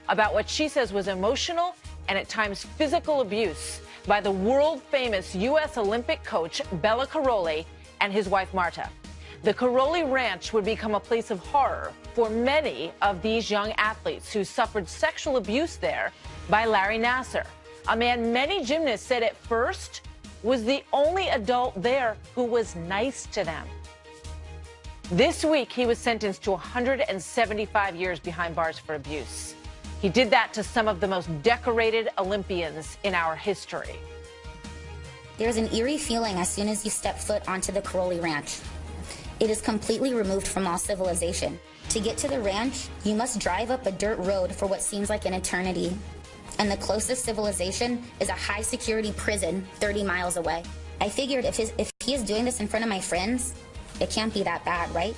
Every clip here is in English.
about what she says was emotional and at times physical abuse by the world-famous U.S. Olympic coach Bela Karolyi and his wife Marta. The Karolyi Ranch would become a place of horror for many of these young athletes who suffered sexual abuse there by Larry Nassar, a man many gymnasts said at first was the only adult there who was nice to them. This week, he was sentenced to 175 years behind bars for abuse. He did that to some of the most decorated Olympians in our history. There's an eerie feeling as soon as you step foot onto the Karolyi Ranch. It is completely removed from all civilization. To get to the ranch, you must drive up a dirt road for what seems like an eternity. And the closest civilization is a high-security prison 30 miles away. I figured if he is doing this in front of my friends, it can't be that bad, right?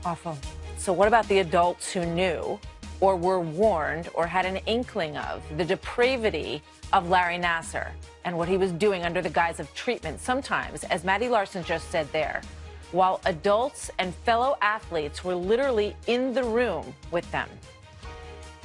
Awful. So what about the adults who knew or were warned or had an inkling of the depravity of Larry Nassar and what he was doing under the guise of treatment, sometimes, as Maddie Larson just said there, while adults and fellow athletes were literally in the room with them?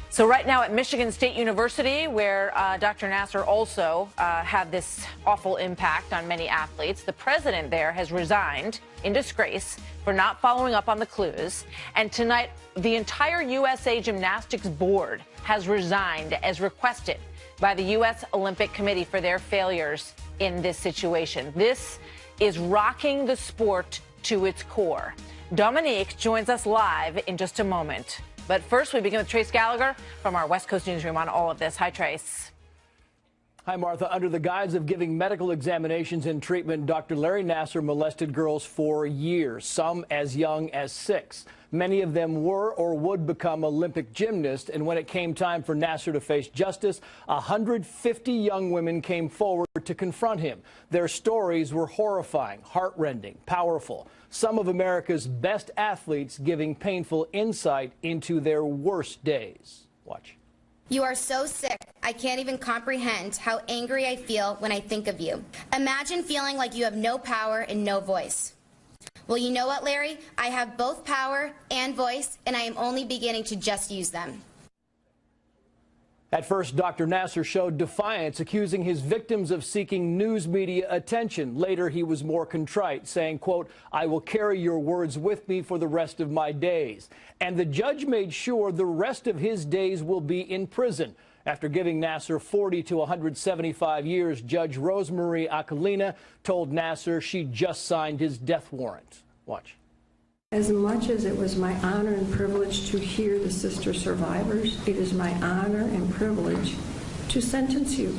So right now at Michigan State University, where Dr. Nassar also had this awful impact on many athletes, the president there has resigned in disgrace for not following up on the clues. And tonight, the entire USA Gymnastics Board has resigned as requested by the U.S. Olympic Committee for their failures in this situation. This is rocking the sport to its core. Dominique joins us live in just a moment. But first, we begin with Trace Gallagher from our West Coast newsroom on all of this. Hi, Trace. Hi, Martha. Under the guise of giving medical examinations and treatment, Dr. Larry Nassar molested girls for years, some as young as 6. Many of them were or would become Olympic gymnasts, and when it came time for Nassar to face justice, 150 young women came forward to confront him. Their stories were horrifying, heartrending, powerful. Some of America's best athletes giving painful insight into their worst days. Watch. You are so sick, I can't even comprehend how angry I feel when I think of you. Imagine feeling like you have no power and no voice. Well, you know what, Larry? I have both power and voice, and I am only beginning to just use them. At first, Dr. Nassar showed defiance, accusing his victims of seeking news media attention. Later, he was more contrite, saying, quote, "I will carry your words with me for the rest of my days." And the judge made sure the rest of his days will be in prison. After giving Nassar 40 to 175 years, Judge Rosemarie Aquilina told Nassar she just signed his death warrant. Watch. As much as it was my honor and privilege to hear the sister survivors, it is my honor and privilege to sentence you.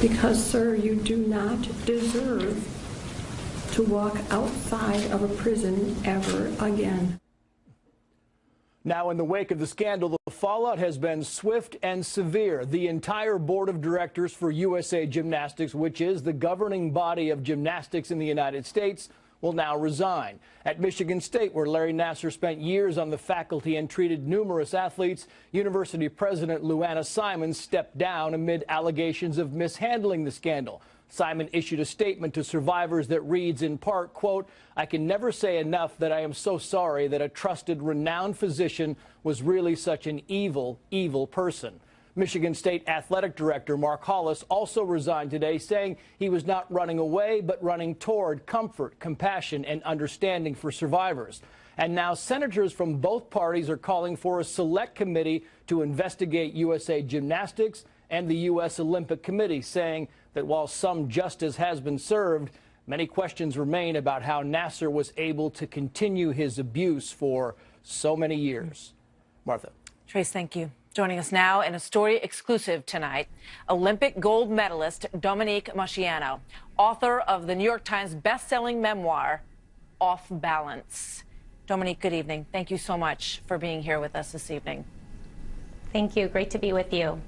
Because, sir, you do not deserve to walk outside of a prison ever again. Now, in the wake of the scandal, the fallout has been swift and severe. The entire board of directors for USA Gymnastics, which is the governing body of gymnastics in the United States, will now resign. At Michigan State, where Larry Nassar spent years on the faculty and treated numerous athletes, University President Luana Simons stepped down amid allegations of mishandling the scandal. Simon issued a statement to survivors that reads in part, quote, "I can never say enough that I am so sorry that a trusted, renowned physician was really such an evil, evil person." Michigan State Athletic Director Mark Hollis also resigned today, saying he was not running away, but running toward comfort, compassion, and understanding for survivors. And now senators from both parties are calling for a select committee to investigate USA Gymnastics and the U.S. Olympic Committee, saying that while some justice has been served, many questions remain about how Nassar was able to continue his abuse for so many years. Martha. Trace, thank you. Joining us now in a story exclusive tonight, Olympic gold medalist Dominique Moceanu, author of the New York Times best-selling memoir, Off Balance. Dominique, good evening. Thank you so much for being here with us this evening. Thank you. Great to be with you.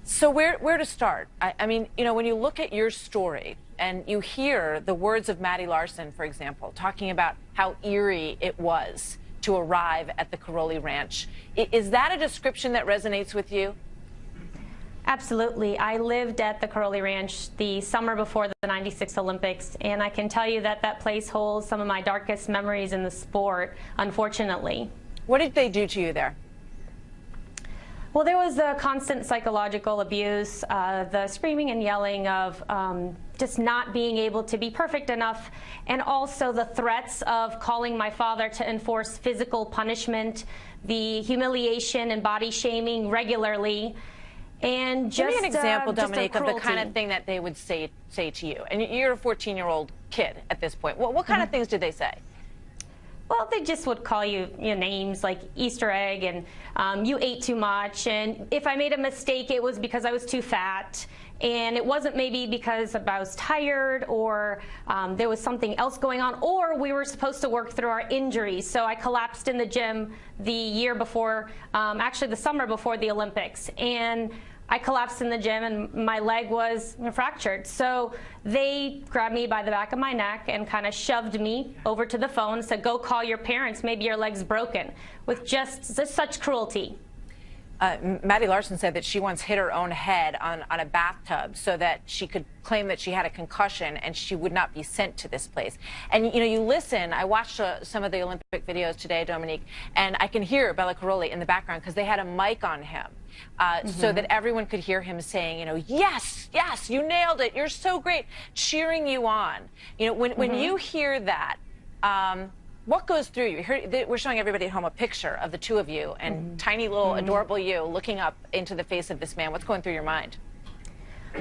So where to start? I mean, you know, when you look at your story and you hear the words of Maddie Larson, for example, talking about how eerie it was to arrive at the Karolyi Ranch, is that a description that resonates with you? Absolutely. I lived at the Karolyi Ranch the summer before the '96 Olympics, and I can tell you that that place holds some of my darkest memories in the sport, unfortunately. What did they do to you there? Well, there was the constant psychological abuse, the screaming and yelling of just not being able to be perfect enough, and also the threats of calling my father to enforce physical punishment, the humiliation and body shaming regularly. And just, give me an example, Dominique, of the kind cruelty. of thing that they would say to you. And you're a 14-year-old kid at this point. What kind of things did they say? Well, they just would call you, names like Easter egg and you ate too much. And if I made a mistake, it was because I was too fat. And it wasn't maybe because I was tired or there was something else going on, or we were supposed to work through our injuries. So I collapsed in the gym the year before, actually the summer before the Olympics. And I collapsed in the gym and my leg was fractured. So they grabbed me by the back of my neck and kind of shoved me over to the phone and said, go call your parents, maybe your leg's broken, with just such cruelty. Maddie Larson said that she once hit her own head on a bathtub so that she could claim that she had a concussion and she would not be sent to this place. And, you listen, I watched some of the Olympic videos today, Dominique, and I can hear Bela Karolyi in the background because they had a mic on him so that everyone could hear him saying, yes, yes, you nailed it. You're so great, cheering you on. When you hear that, what goes through you? We're showing everybody at home a picture of the two of you and tiny little adorable you looking up into the face of this man. What's going through your mind?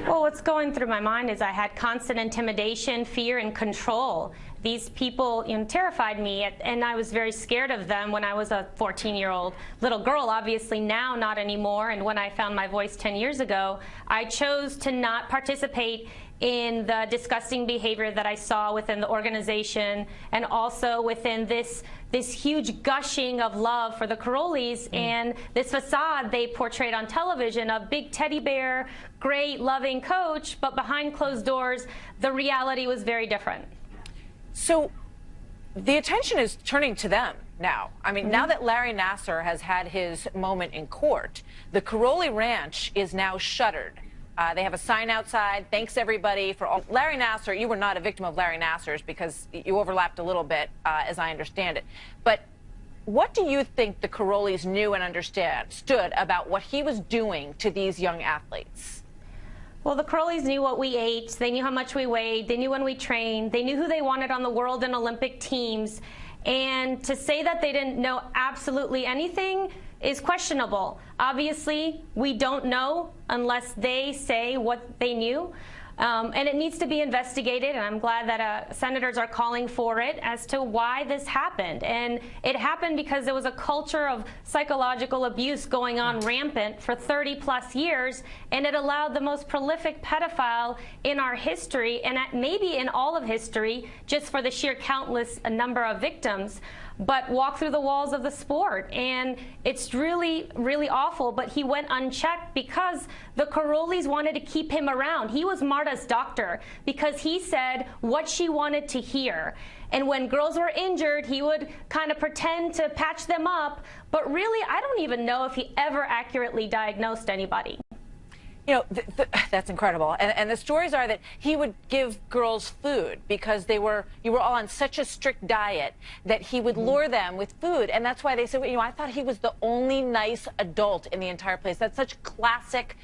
Well, what's going through my mind is I had constant intimidation, fear, and control. These people terrified me, and I was very scared of them when I was a 14-year-old little girl. Obviously now not anymore, and when I found my voice 10 years ago, I chose to not participate in the disgusting behavior that I saw within the organization and also within this huge gushing of love for the Karolyis and this facade they portrayed on television of big teddy bear, great, loving coach, but behind closed doors, the reality was very different. So the attention is turning to them now. I mean, now that Larry Nassar has had his moment in court, the Karolyi Ranch is now shuttered. They have a sign outside. Thanks, everybody, for all. Larry Nassar, you were not a victim of Larry Nassar's because you overlapped a little bit, as I understand it. But what do you think the Karolyis knew and understood about what he was doing to these young athletes? Well, the Karolyis knew what we ate. They knew how much we weighed. They knew when we trained. They knew who they wanted on the world and Olympic teams. And to say that they didn't know absolutely anything is questionable. Obviously, we don't know unless they say what they knew. And it needs to be investigated, and I'm glad that senators are calling for it as to why this happened. And it happened because there was a culture of psychological abuse going on rampant for 30-plus years, and it allowed the most prolific pedophile in our history, and maybe in all of history, just for the sheer countless number of victims, but walk through the walls of the sport. And it's really, really awful, but he went unchecked because the Karolyis wanted to keep him around. He was Marta's doctor because he said what she wanted to hear. And when girls were injured, he would kind of pretend to patch them up, but really, I don't even know if he ever accurately diagnosed anybody. That's incredible. And the stories are that he would give girls food because you were all on such a strict diet that he would lure them with food. And that's why they said, I thought he was the only nice adult in the entire place. That's such classic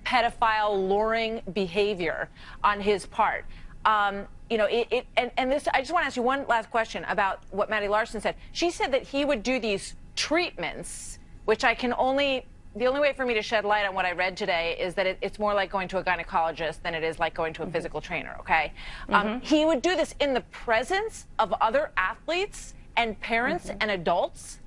pedophile luring behavior on his part. And this, I just want to ask you one last question about what Maddie Larson said. She said that he would do these treatments, which the only way for me to shed light on what I read today is that it's more like going to a gynecologist than it is like going to a physical trainer, okay? He would do this in the presence of other athletes and parents and adults?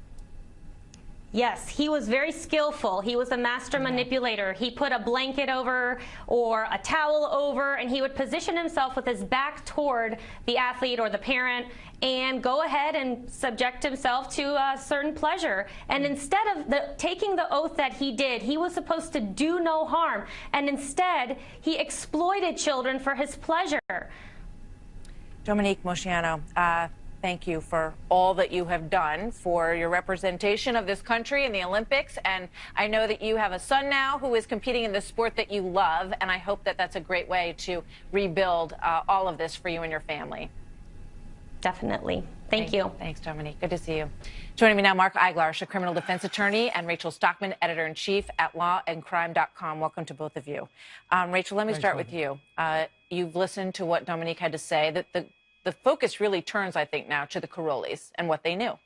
Yes, he was very skillful. He was a master manipulator. He put a blanket over or a towel over, and he would position himself with his back toward the athlete or the parent and go ahead and subject himself to a certain pleasure. And instead of taking the oath that he did, he was supposed to do no harm. And instead, he exploited children for his pleasure. Dominique Moceanu, thank you for all that you have done for your representation of this country in the Olympics. And I know that you have a son now who is competing in the sport that you love. And I hope that that's a great way to rebuild all of this for you and your family. Definitely. Thank you. Thanks, Dominique. Good to see you. Joining me now, Mark Eiglarsh, a criminal defense attorney, and Rachel Stockman, editor-in-chief at lawandcrime.com. Welcome to both of you. Rachel, let me start with you. You've listened to what Dominique had to say. That the focus really turns, I think, now to the Karolis and what they knew.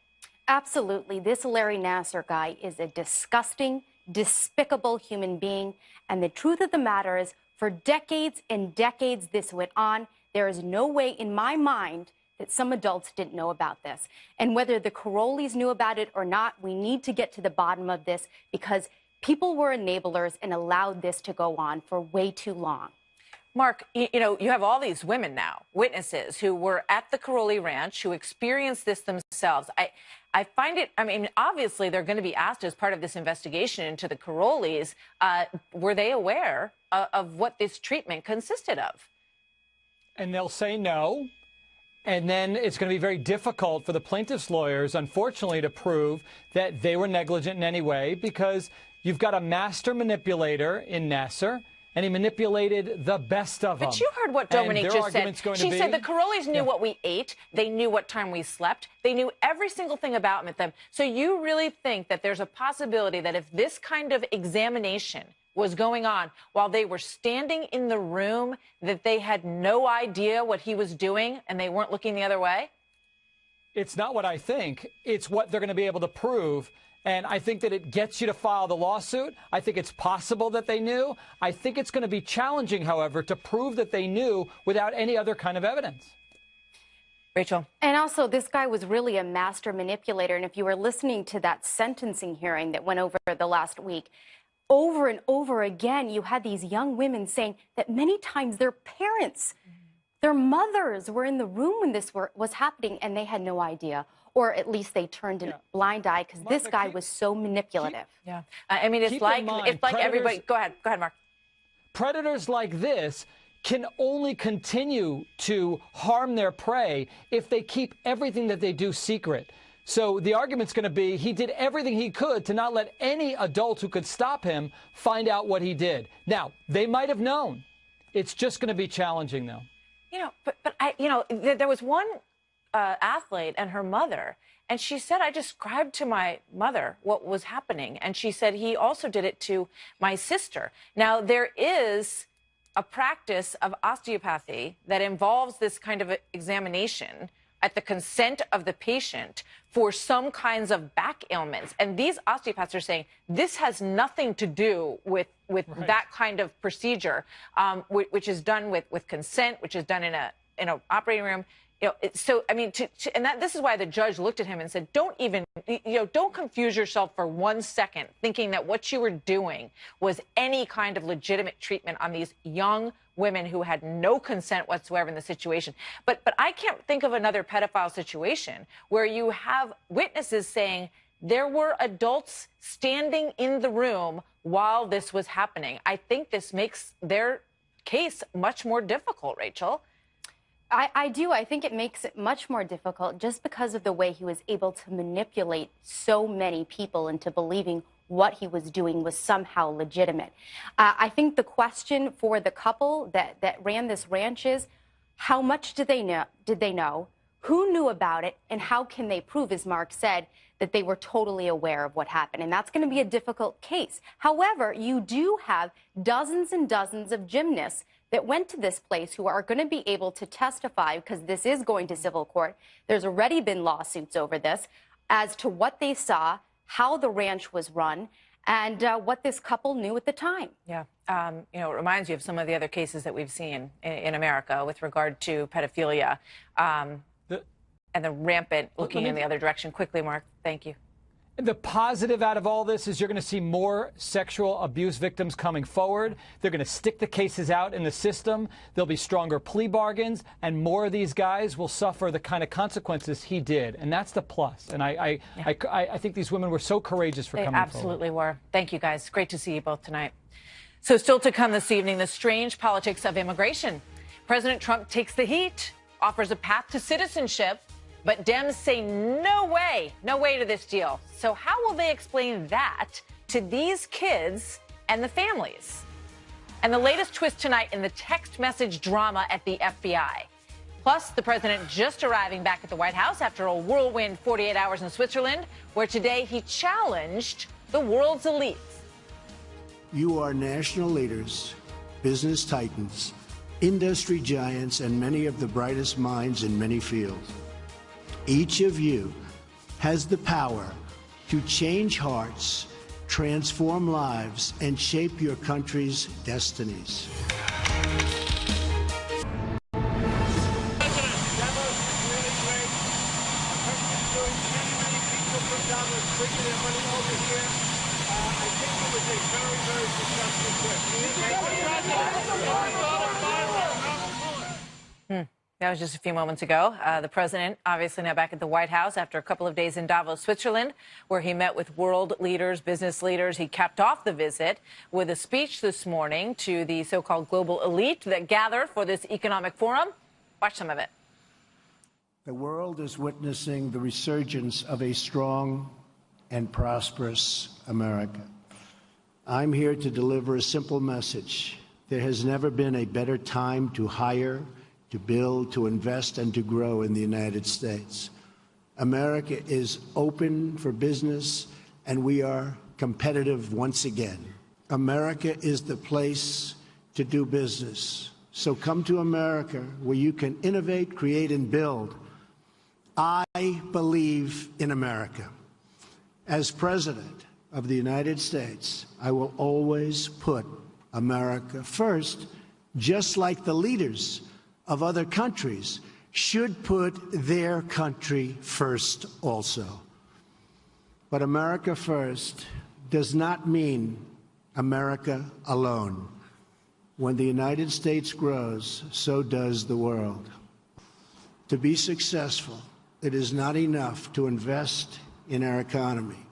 Absolutely. This Larry Nassar guy is a disgusting, despicable human being. And the truth of the matter is, for decades and decades this went on. There is no way in my mind that some adults didn't know about this. And whether the Karolis knew about it or not, we need to get to the bottom of this, because people were enablers and allowed this to go on for way too long. Mark, you have all these women now, witnesses who were at the Karoli Ranch, who experienced this themselves. I find it, obviously they're going to be asked as part of this investigation into the Karolis. Were they aware of what this treatment consisted of? And they'll say no. And then it's going to be very difficult for the plaintiff's lawyers, unfortunately, to prove that they were negligent in any way, because you've got a master manipulator in Nassar, and he manipulated the best of them. But you heard what Dominique just said. She said the Karolis knew what we ate. They knew what time we slept. They knew every single thing about them. So you really think that there's a possibility that if this kind of examination was going on while they were standing in the room, that they had no idea what he was doing and they weren't looking the other way? It's not what I think. It's what they're going to be able to prove. And I think that it gets you to file the lawsuit. I think it's possible that they knew. I think it's going to be challenging, however, to prove that they knew without any other kind of evidence. Rachel. And also, this guy was really a master manipulator. And if you were listening to that sentencing hearing that went over the last week, over and over again, you had these young women saying that many times their parents, their mothers were in the room when this was happening, and they had no idea. Or at least they turned a blind eye, because this guy was so manipulative. It's like everybody. Go ahead, Mark. Predators like this can only continue to harm their prey if they keep everything that they do secret. So the argument's going to be he did everything he could to not let any adult who could stop him find out what he did. Now, they might have known. It's just going to be challenging, though. There was one athlete and her mother, and she said, I described to my mother what was happening. And she said he also did it to my sister. Now, there is a practice of osteopathy that involves this kind of examination at the consent of the patient for some kinds of back ailments. And these osteopaths are saying this has nothing to do with that kind of procedure, which is done with consent, which is done in an operating room. This is why the judge looked at him and said, don't confuse yourself for 1 second thinking that what you were doing was any kind of legitimate treatment on these young women who had no consent whatsoever in the situation. But I can't think of another pedophile situation where you have witnesses saying there were adults standing in the room while this was happening. I think this makes their case much more difficult, Rachel. I do. I think it makes it much more difficult just because of the way he was able to manipulate so many people into believing what he was doing was somehow legitimate. I think the question for the couple that ran this ranch is, how much did they know? Who knew about it? And how can they prove, as Mark said, that they were totally aware of what happened? And that's going to be a difficult case. However, you do have dozens and dozens of gymnasts that went to this place who are going to be able to testify, because this is going to civil court. There's already been lawsuits over this, as to what they saw, how the ranch was run, and what this couple knew at the time. Yeah. It reminds you of some of the other cases that we've seen in America with regard to pedophilia and the rampant looking in the other direction. Quickly, Mark. Thank you. The positive out of all this is you're going to see more sexual abuse victims coming forward. They're going to stick the cases out in the system. There'll be stronger plea bargains, and more of these guys will suffer the kind of consequences he did. And that's the plus. And I think these women were so courageous for coming forward. They absolutely were. Thank you, guys. Great to see you both tonight. So still to come this evening, the strange politics of immigration. President Trump takes the heat, offers a path to citizenship, but Dems say no way to this deal. So how will they explain that to these kids and the families? And the latest twist tonight in the text message drama at the FBI. Plus, the president just arriving back at the White House after a whirlwind 48 hours in Switzerland, where today he challenged the world's elites. You are national leaders, business titans, industry giants, and many of the brightest minds in many fields. Each of you has the power to change hearts, transform lives, and shape your country's destinies. That was just a few moments ago. The president obviously now back at the White House after a couple of days in Davos, Switzerland, where he met with world leaders, business leaders. He capped off the visit with a speech this morning to the so-called global elite that gathered for this economic forum. Watch some of it. The world is witnessing the resurgence of a strong and prosperous America. I'm here to deliver a simple message. There has never been a better time to hire, to build, to invest, and to grow in the United States. America is open for business, and we are competitive once again. America is the place to do business. So come to America, where you can innovate, create, and build. I believe in America. As President of the United States, I will always put America first, just like the leaders of other countries should put their country first also. But America first does not mean America alone. When the United States grows, so does the world. To be successful, it is not enough to invest in our economy.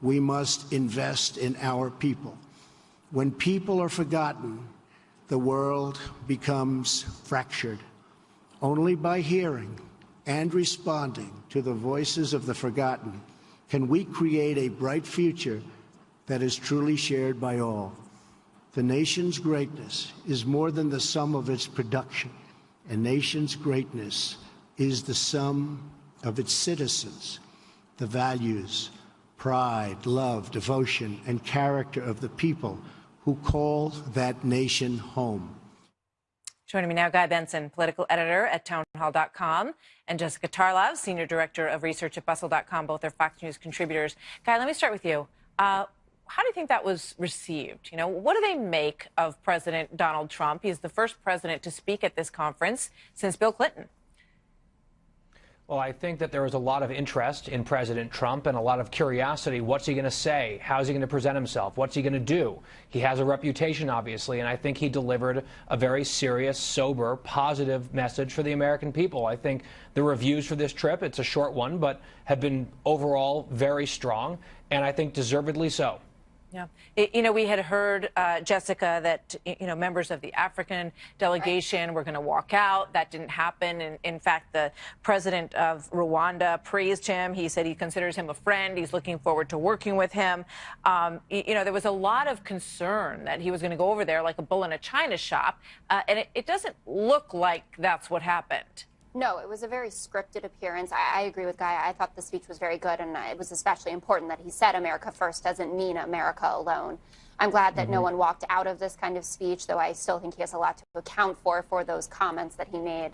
We must invest in our people. When people are forgotten, the world becomes fractured. Only by hearing and responding to the voices of the forgotten can we create a bright future that is truly shared by all. The nation's greatness is more than the sum of its production. A nation's greatness is the sum of its citizens, the values, pride, love, devotion, and character of the people who call that nation home. Joining me now, Guy Benson, political editor at townhall.com, and Jessica Tarlov, senior director of research at bustle.com. Both are Fox News contributors. Guy, let me start with you. How do you think that was received? You know, what do they make of President Donald Trump? He's the first president to speak at this conference since Bill Clinton. Well, I think that there was a lot of interest in President Trump and a lot of curiosity. What's he going to say? How's he going to present himself? What's he going to do? He has a reputation, obviously, and I think he delivered a very serious, sober, positive message for the American people. I think the reviews for this trip, it's a short one, but have been overall very strong, and I think deservedly so. Yeah. You know, we had heard, Jessica, that, you know, members of the African delegation were going to walk out. That didn't happen. And in fact, the president of Rwanda praised him. He said he considers him a friend. He's looking forward to working with him. You know, there was a lot of concern that he was going to go over there like a bull in a china shop. And it doesn't look like that's what happened. No, it was a very scripted appearance. I agree with Guy. I thought the speech was very good, and it was especially important that he said America first doesn't mean America alone. I'm glad that no one walked out of this kind of speech, though I still think he has a lot to account for those comments that he made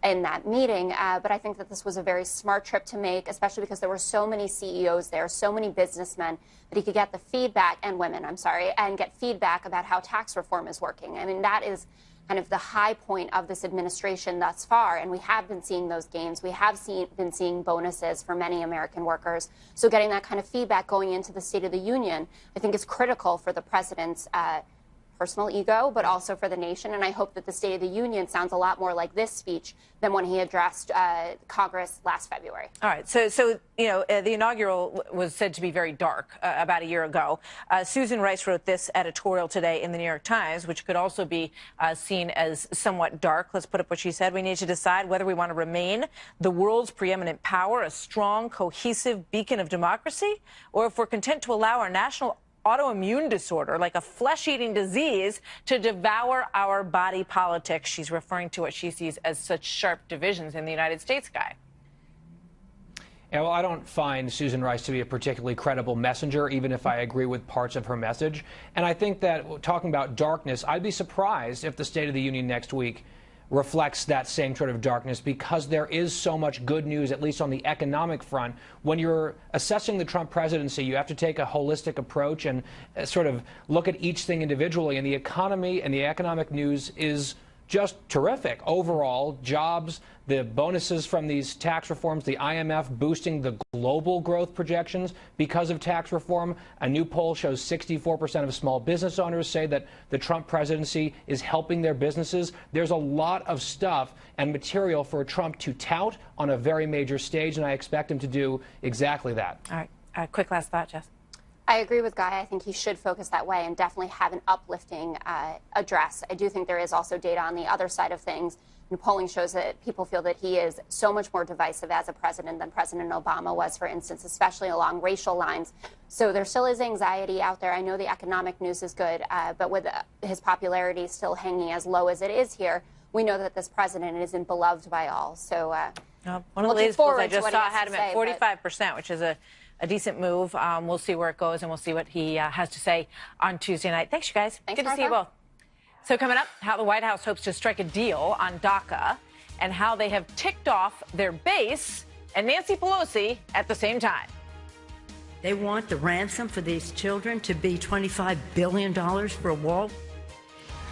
in that meeting. But I think that this was a very smart trip to make, especially because there were so many CEOs there, so many businessmen, that he could get the feedback, and women, I'm sorry, and get feedback about how tax reform is working. I mean, that is kind of the high point of this administration thus far, and we have been seeing those gains. We have been seeing bonuses for many American workers. So getting that kind of feedback going into the State of the Union, I think, is critical for the president's personal ego, but also for the nation. And I hope that the State of the Union sounds a lot more like this speech than when he addressed Congress last February. All right. So you know, the inaugural was said to be very dark about a year ago. Susan Rice wrote this editorial today in the New York Times, which could also be seen as somewhat dark. Let's put up what she said. We need to decide whether we want to remain the world's preeminent power, a strong, cohesive beacon of democracy, or if we're content to allow our national autoimmune disorder, like a flesh-eating disease, to devour our body politics. She's referring to what she sees as such sharp divisions in the United States, Guy. Yeah, well, I don't find Susan Rice to be a particularly credible messenger, even if I agree with parts of her message. And I think that talking about darkness, I'd be surprised if the State of the Union next week reflects that same sort of darkness, because there is so much good news, at least on the economic front. When you're assessing the Trump presidency, you have to take a holistic approach and sort of look at each thing individually. And the economy and the economic news is just terrific. Overall, jobs, the bonuses from these tax reforms, the IMF boosting the global growth projections because of tax reform. A new poll shows 64% of small business owners say that the Trump presidency is helping their businesses. There's a lot of stuff and material for Trump to tout on a very major stage, and I expect him to do exactly that. All right. Quick last thought, Jess. I agree with Guy. I think he should focus that way and definitely have an uplifting address. I do think there is also data on the other side of things. And polling shows that people feel that he is so much more divisive as a president than President Obama was, for instance, especially along racial lines. So there still is anxiety out there. I know the economic news is good, but with his popularity still hanging as low as it is here, we know that this president isn't beloved by all. So one of the latest polls I just saw had him at 45%, which is a decent move. We'll see where it goes, and we'll see what he has to say on Tuesday night. Thanks, you guys. Thanks, Good to see you both. So coming up, how the White House hopes to strike a deal on DACA and how they have ticked off their base and Nancy Pelosi at the same time. They want the ransom for these children to be $25 billion for a wall.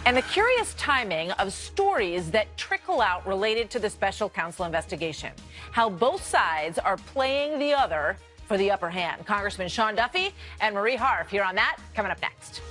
And the curious timing of stories that trickle out related to the special counsel investigation. How both sides are playing the other for the upper hand. Congressman Sean Duffy and Marie Harf here on that, coming up next.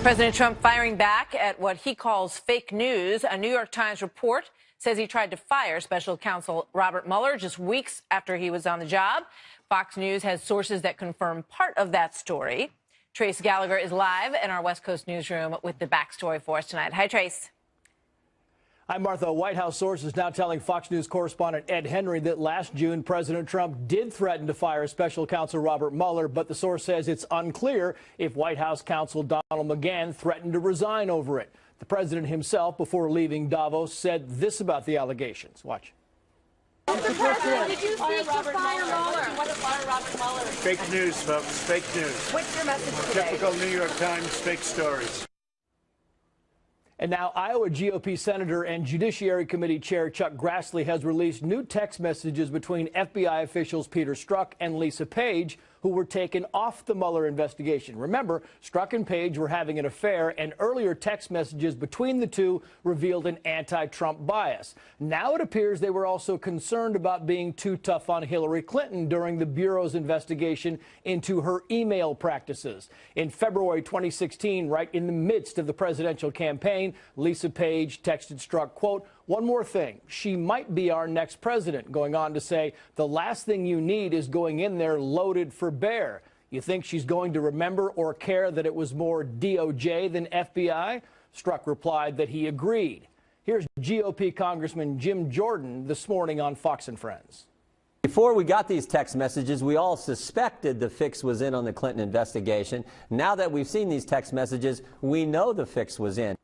President Trump firing back at what he calls fake news. A New York Times report says he tried to fire special counsel Robert Mueller just weeks after he was on the job. Fox News has sources that confirm part of that story. Trace Gallagher is live in our West Coast newsroom with the backstory for us tonight. Hi, Trace. Hi, Martha. White House sources now telling Fox News correspondent Ed Henry that last June, President Trump did threaten to fire special counsel Robert Mueller, but the source says it's unclear if White House counsel Donald McGahn threatened to resign over it. The president himself, before leaving Davos, said this about the allegations. Watch. Mr. President, did you seek to fire Mueller? You want to fire Robert Mueller? Fake news, folks. Fake news. What's your message today? Typical New York Times fake stories. And now Iowa GOP Senator and Judiciary Committee Chair Chuck Grassley has released new text messages between FBI officials Peter Strzok and Lisa Page, who were taken off the Mueller investigation. Remember, Strzok and Page were having an affair, and earlier text messages between the two revealed an anti-Trump bias. Now it appears they were also concerned about being too tough on Hillary Clinton during the Bureau's investigation into her email practices. In February 2016, right in the midst of the presidential campaign, Lisa Page texted Strzok, quote, "One more thing, she might be our next president," going on to say, "The last thing you need is going in there loaded for bear." You think she's going to remember or care that it was more DOJ than FBI? Strzok replied that he agreed. Here's GOP Congressman Jim Jordan this morning on Fox and Friends. Before we got these text messages, we all suspected the fix was in on the Clinton investigation. Now that we've seen these text messages, we know the fix was in.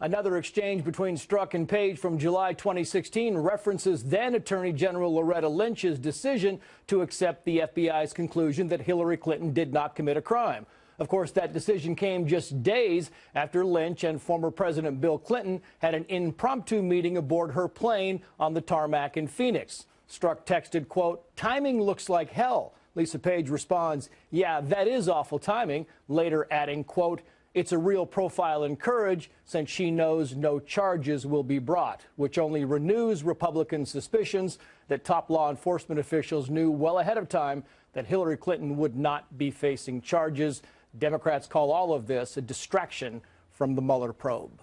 Another exchange between Strzok and Page from July 2016 references then Attorney General Loretta Lynch's decision to accept the FBI's conclusion that Hillary Clinton did not commit a crime. Of course, that decision came just days after Lynch and former President Bill Clinton had an impromptu meeting aboard her plane on the tarmac in Phoenix. Strzok texted, quote, "Timing looks like hell." Lisa Page responds, "Yeah, that is awful timing," later adding, quote, "It's a real profile in courage since she knows no charges will be brought," which only renews Republican suspicions that top law enforcement officials knew well ahead of time that Hillary Clinton would not be facing charges. Democrats call all of this a distraction from the Mueller probe.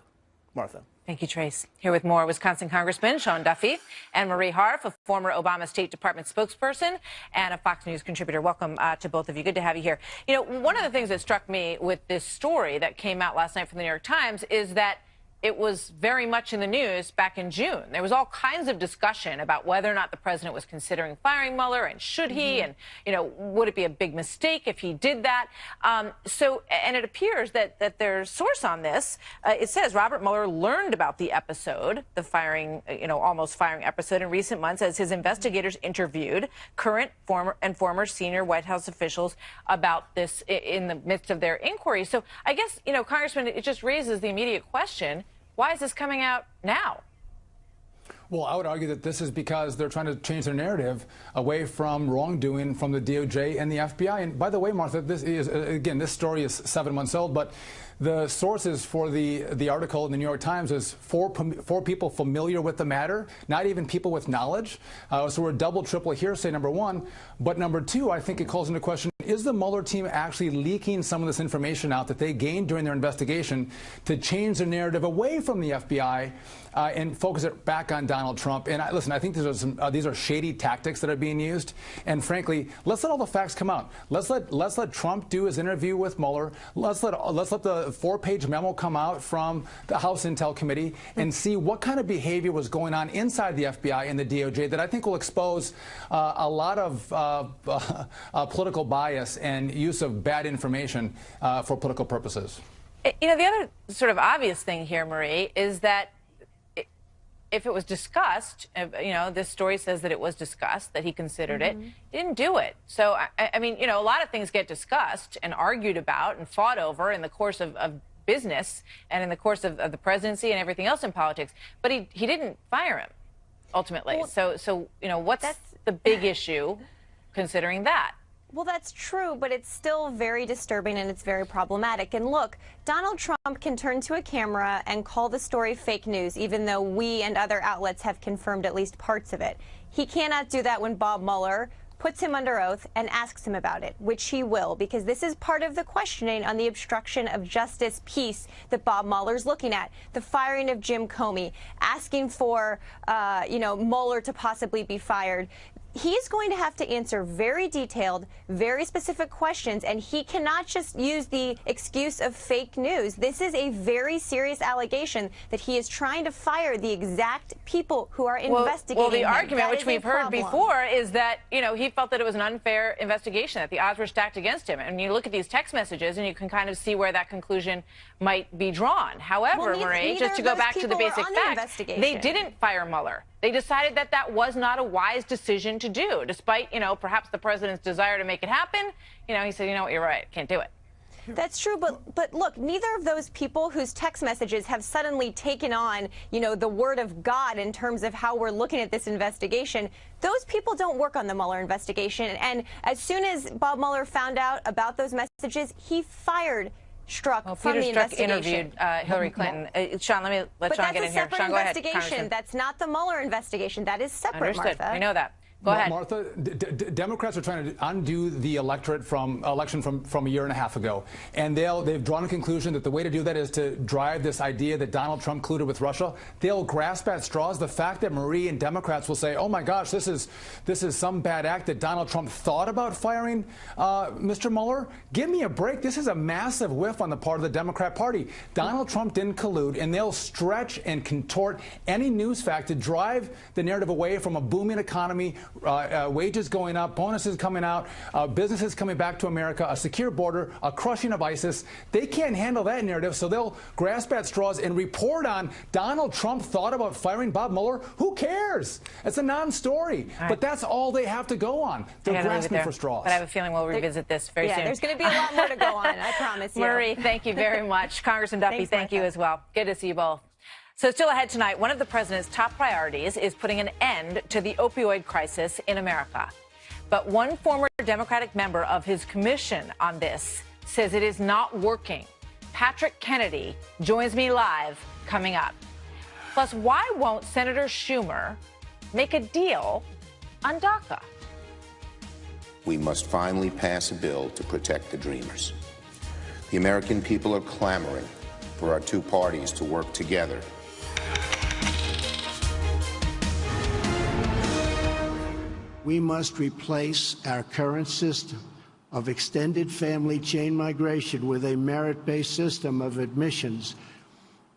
Martha. Thank you, Trace. Here with more, Wisconsin Congressman Sean Duffy and Marie Harf, a former Obama State Department spokesperson and a Fox News contributor. Welcome to both of you. Good to have you here. You know, one of the things that struck me with this story that came out last night from the New York Times is that it was very much in the news back in June. There was all kinds of discussion about whether or not the president was considering firing Mueller, and should he, and, you know, would it be a big mistake if he did that? And it appears that their source on this, it says Robert Mueller learned about the episode, the firing, almost firing episode in recent months as his investigators interviewed current, former senior White House officials about this in the midst of their inquiry. So I guess, Congressman, it just raises the immediate question, why is this coming out now? Well, I would argue that this is because they're trying to change their narrative away from wrongdoing from the DOJ and the FBI. And by the way, Martha, this story is 7 months old, but the sources for the article in the New York Times is four people familiar with the matter, not even people with knowledge. So we're double, triple hearsay, number one. But number two, I think it calls into question, is the Mueller team actually leaking some of this information out that they gained during their investigation to change their narrative away from the FBI and focus it back on Donald Trump? And listen, I think these are shady tactics that are being used. And frankly, let's let all the facts come out. Let's let Trump do his interview with Mueller. Let's let the 4-page memo come out from the House Intel Committee and see what kind of behavior was going on inside the FBI and the DOJ that I think will expose a lot of political bias and use of bad information for political purposes. The other sort of obvious thing here, Marie, is that if it was discussed, this story says that it was discussed, that he considered it, he didn't do it. So, I mean, a lot of things get discussed and argued about and fought over in the course of business and in the course of the presidency and everything else in politics. But he didn't fire him, ultimately. Well, so what's the big issue considering that? Well, that's true, but it's still very disturbing and it's very problematic. And look, Donald Trump can turn to a camera and call the story fake news, even though we and other outlets have confirmed at least parts of it. He cannot do that when Bob Mueller puts him under oath and asks him about it, which he will, because this is part of the questioning on the obstruction of justice piece that Bob Mueller's looking at. The firing of Jim Comey, asking for, Mueller to possibly be fired. He's going to have to answer very detailed, very specific questions, and he cannot just use the excuse of fake news. This is a very serious allegation that he is trying to fire the exact people who are investigating Well, the him. argument, which we've heard before, is that, he felt that it was an unfair investigation, that the odds were stacked against him. And you look at these text messages, and you can kind of see where that conclusion might be drawn. However, Marie, just to go back to the basic facts, they didn't fire Mueller. They decided that that was not a wise decision to do, despite, perhaps the president's desire to make it happen. He said, you're right, can't do it. That's true, but look, neither of those people whose text messages have suddenly taken on, the word of God in terms of how we're looking at this investigation, those people don't work on the Mueller investigation. And as soon as Bob Mueller found out about those messages, he fired Strzok from Peter the Strzok investigation. interviewed Hillary Clinton. Sean, let Sean get in here. But that's a separate investigation. That's not the Mueller investigation. That is separate, Understood. Martha. I know that. Go ahead. Martha, Democrats are trying to undo the election from a year and a half ago. And they've drawn a conclusion that the way to do that is to drive this idea that Donald Trump colluded with Russia. They'll grasp at straws. The fact that Marie and Democrats will say, oh, my gosh, this is some bad act that Donald Trump thought about firing Mr. Mueller. Give me a break. This is a massive whiff on the part of the Democrat Party. Donald Trump didn't collude, and they'll stretch and contort any news fact to drive the narrative away from a booming economy, wages going up, bonuses coming out, businesses coming back to America, a secure border, a crushing of ISIS. They can't handle that narrative, so they'll grasp at straws and report on Donald Trump thought about firing Bob Mueller. Who cares? It's a non-story. Right. But that's all they have to go on. They're grasping for straws. But I have a feeling we'll revisit this very soon. Yeah, there's going to be a lot more to go on, I promise you. Marie, thank you very much. Congressman Duffy, Thanks, thank you as well. Good to see you both. So still ahead tonight, one of the president's top priorities is putting an end to the opioid crisis in America. But one former Democratic member of his commission on this says it is not working. Patrick Kennedy joins me live coming up. Plus, why won't Senator Schumer make a deal on DACA? We must finally pass a bill to protect the dreamers. The American people are clamoring for our two parties to work together. We must replace our current system of extended family chain migration with a merit-based system of admissions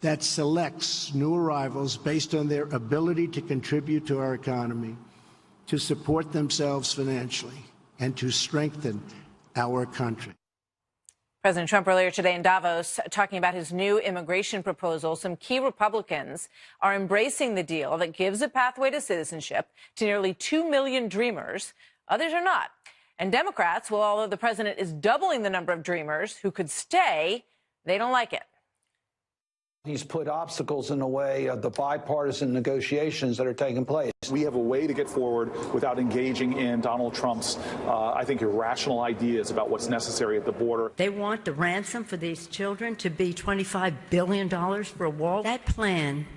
that selects new arrivals based on their ability to contribute to our economy, to support themselves financially, and to strengthen our country. President Trump earlier today in Davos talking about his new immigration proposal. Some key Republicans are embracing the deal that gives a pathway to citizenship to nearly 2 million dreamers. Others are not. And Democrats, well, although the president is doubling the number of dreamers who could stay, they don't like it. He's put obstacles in the way of the bipartisan negotiations that are taking place. We have a way to get forward without engaging in Donald Trump's, I think, irrational ideas about what's necessary at the border. They want the ransom for these children to be $25 billion for a wall. That plan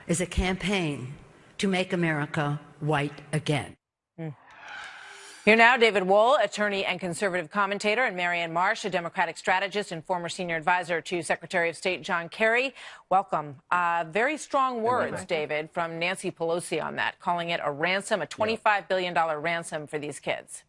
is a campaign to make America white again. Here now, David Wohl, attorney and conservative commentator, and Marianne Marsh, a Democratic strategist and former senior advisor to Secretary of State John Kerry. Welcome. Very strong words, David, from Nancy Pelosi on that, calling it a ransom, a $25 billion ransom for these kids.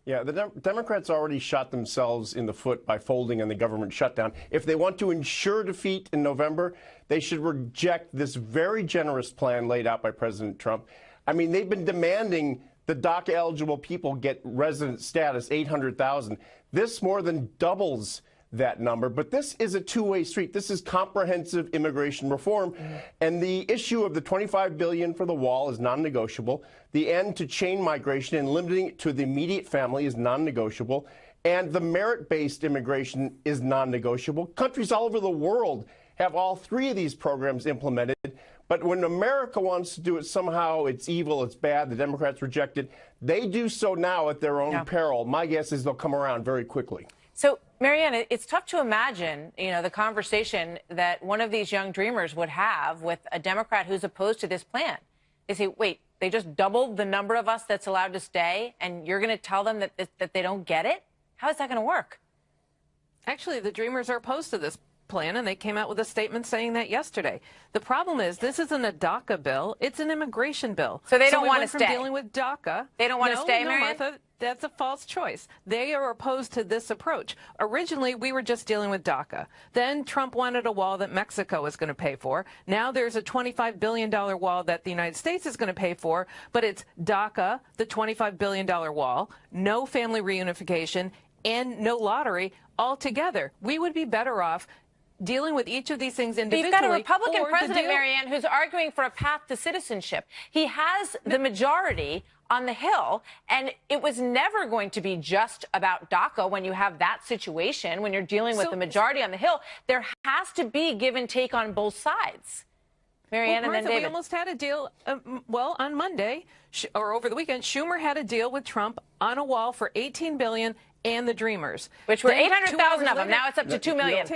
Yeah, the Democrats already shot themselves in the foot by folding in the government shutdown. If they want to ensure defeat in November, they should reject this very generous plan laid out by President Trump. I mean, they've been demanding the DACA-eligible people get resident status, 800,000. This more than doubles that number. But this is a two-way street. This is comprehensive immigration reform. And the issue of the $25 billion for the wall is non-negotiable. The end to chain migration and limiting it to the immediate family is non-negotiable. And the merit-based immigration is non-negotiable. Countries all over the world have all three of these programs implemented. But when America wants to do it, somehow it's evil, it's bad, the Democrats reject it. They do so now at their own peril. My guess is they'll come around very quickly. So, Marianne, it's tough to imagine, the conversation that one of these young dreamers would have with a Democrat who's opposed to this plan. They say, wait, they just doubled the number of us that's allowed to stay, and you're going to tell them that they don't get it? How is that going to work? Actually, the dreamers are opposed to this plan, and they came out with a statement saying that yesterday. The problem is this isn't a DACA bill, it's an immigration bill. So they don't want to stay. Dealing with DACA. They don't want to stay, Marianne? Martha, that's a false choice. They are opposed to this approach. Originally, we were just dealing with DACA. Then Trump wanted a wall that Mexico was going to pay for. Now there's a $25 billion wall that the United States is going to pay for, but it's DACA, the $25 billion wall, no family reunification, and no lottery altogether. We would be better off dealing with each of these things individually. You've got a Republican president, Marianne, who's arguing for a path to citizenship. He has the majority on the Hill, and it was never going to be just about DACA when you have that situation, when you're dealing with the majority on the Hill. There has to be give and take on both sides. Marianne, Martha, and then David. We almost had a deal, on Monday, or over the weekend, Schumer had a deal with Trump on a wall for $18 billion and the Dreamers. Which were 800,000 of them. Now it's up to 2 million.